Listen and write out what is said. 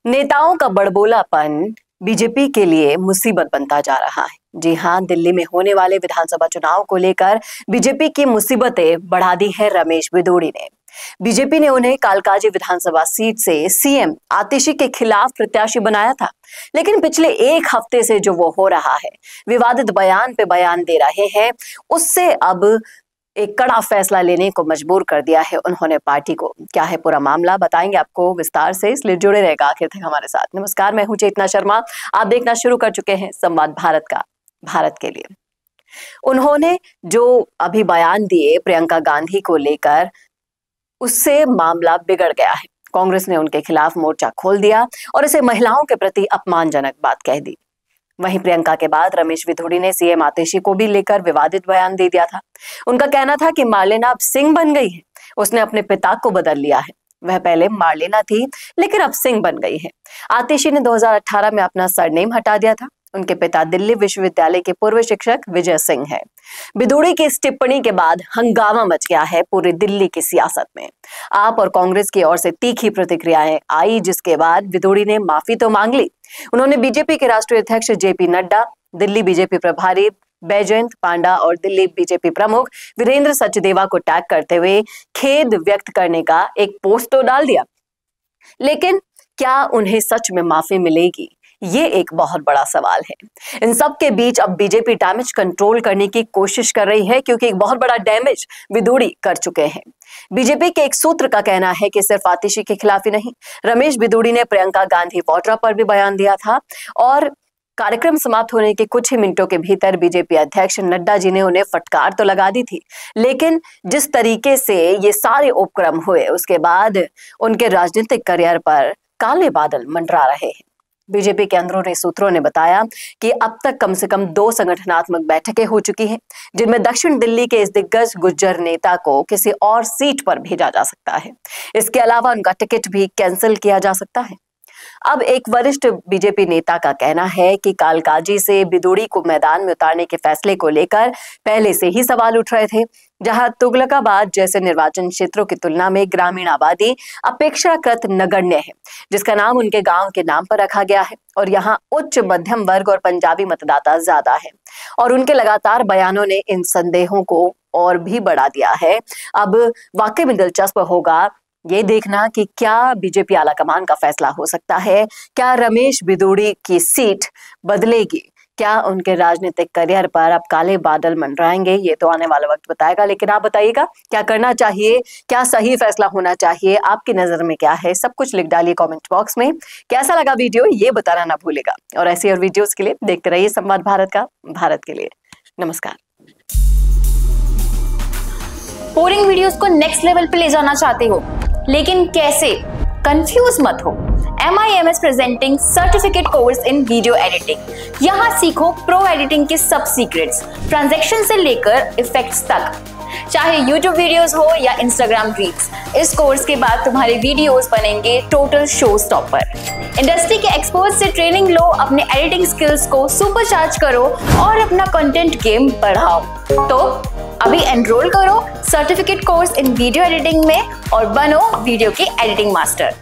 नेताओं का बड़बोलापन बीजेपी के लिए मुसीबत बनता जा रहा है। जी हां, दिल्ली में होने वाले विधानसभा चुनाव को लेकर बीजेपी की मुसीबतें बढ़ा दी है रमेश बिधूड़ी ने। बीजेपी ने उन्हें कालकाजी विधानसभा सीट से सीएम आतिशी के खिलाफ प्रत्याशी बनाया था, लेकिन पिछले एक हफ्ते से जो वो हो रहा है, विवादित बयान पे बयान दे रहे हैं, उससे अब एक कड़ा फैसला लेने को मजबूर कर दिया है उन्होंने पार्टी को। क्या है पूरा मामला, बताएंगे आपको विस्तार से, इसलिए जुड़े रहेगा आखिर तक हमारे साथ। नमस्कार, मैं हूं चेतना शर्मा। आप देखना शुरू कर चुके हैं संवाद भारत का, भारत के लिए। उन्होंने जो अभी बयान दिए प्रियंका गांधी को लेकर, उससे मामला बिगड़ गया है। कांग्रेस ने उनके खिलाफ मोर्चा खोल दिया और इसे महिलाओं के प्रति अपमानजनक बात कह दी। वहीं प्रियंका के बाद रमेश बिधूड़ी ने सीएम आतिशी को भी लेकर विवादित बयान दे दिया था। उनका कहना था कि मार्लेना अब सिंह बन गई है, उसने अपने पिता को बदल लिया है। वह पहले मार्लेना थी, लेकिन अब सिंह बन गई है। आतिशी ने 2018 में अपना सरनेम हटा दिया था। उनके पिता दिल्ली विश्वविद्यालय के पूर्व शिक्षक विजय सिंह है। बिधूड़ी की इस टिप्पणी के बाद हंगामा मच गया है पूरी दिल्ली की सियासत में। आप और कांग्रेस की ओर से तीखी प्रतिक्रियाएं आई, जिसके बाद बिधूड़ी ने माफी तो मांग ली। उन्होंने बीजेपी के राष्ट्रीय अध्यक्ष जेपी नड्डा, दिल्ली बीजेपी प्रभारी बैजयंत पांडा और दिल्ली बीजेपी प्रमुख वीरेंद्र सचदेवा को टैग करते हुए खेद व्यक्त करने का एक पोस्ट तो डाल दिया, लेकिन क्या उन्हें सच में माफी मिलेगी, ये एक बहुत बड़ा सवाल है। इन सब के बीच अब बीजेपी डैमेज कंट्रोल करने की कोशिश कर रही है, क्योंकि एक बहुत बड़ा डैमेज बिधूड़ी कर चुके हैं। बीजेपी के एक सूत्र का कहना है कि सिर्फ आतिशी के खिलाफ ही नहीं, रमेश बिधूड़ी ने प्रियंका गांधी वाड्रा पर भी बयान दिया था और कार्यक्रम समाप्त होने के कुछ ही मिनटों के भीतर बीजेपी अध्यक्ष नड्डा जी ने उन्हें फटकार तो लगा दी थी, लेकिन जिस तरीके से ये सारे उपक्रम हुए, उसके बाद उनके राजनीतिक करियर पर काले बादल मंडरा रहे हैं। बीजेपी के अंदरूनी सूत्रों ने बताया कि अब तक कम से कम 2 संगठनात्मक बैठकें हो चुकी हैं, जिनमें दक्षिण दिल्ली के इस दिग्गज गुज्जर नेता को किसी और सीट पर भेजा जा सकता है। इसके अलावा उनका टिकट भी कैंसिल किया जा सकता है। अब एक वरिष्ठ बीजेपी नेता का कहना है कि कालकाजी से बिधूड़ी को मैदान में उतारने के फैसले को लेकर पहले से ही सवाल उठ रहे थे। जहां तुगलकाबाद जैसे निर्वाचन क्षेत्रों की तुलना में ग्रामीण आबादी अपेक्षाकृत नगण्य है, जिसका नाम उनके गांव के नाम पर रखा गया है, और यहाँ उच्च मध्यम वर्ग और पंजाबी मतदाता ज्यादा है, और उनके लगातार बयानों ने इन संदेहों को और भी बढ़ा दिया है। अब वाकई में दिलचस्प होगा ये देखना कि क्या बीजेपी आलाकमान का फैसला हो सकता है, क्या रमेश बिधूड़ी की सीट बदलेगी, क्या उनके राजनीतिक करियर पर अब काले बादल मंडराएंगे, ये तो आने वाला वक्त बताएगा। लेकिन आप बताइएगा, क्या करना चाहिए, क्या सही फैसला होना चाहिए, आपकी नजर में क्या है, सब कुछ लिख डालिए कमेंट बॉक्स में। कैसा लगा वीडियो ये बताना ना भूलेगा, और ऐसी और वीडियोस के लिए देखते रहिए संवाद भारत का, भारत के लिए। नमस्कार। बोरिंग वीडियोस को नेक्स्ट लेवल पे ले जाना चाहते हो, लेकिन कैसे? कंफ्यूज मत हो। MIMS presenting certificate course in video editing. यहाँ सीखो प्रो एडिटिंग के सब सीक्रेट्स, ट्रांजैक्शन से लेकर इफेक्ट्स तक, चाहे YouTube वीडियोस हो या Instagram रील्स। इस कोर्स के बाद तुम्हारे वीडियोस बनेंगे टोटल शो स्टॉपर। इंडस्ट्री के एक्सपर्ट से ट्रेनिंग लो, अपने एडिटिंग स्किल्स को सुपरचार्ज करो और अपना कंटेंट गेम बढ़ाओ। तो अभी एनरोल करो certificate course in video editing में और बनो वीडियो के एडिटिंग मास्टर।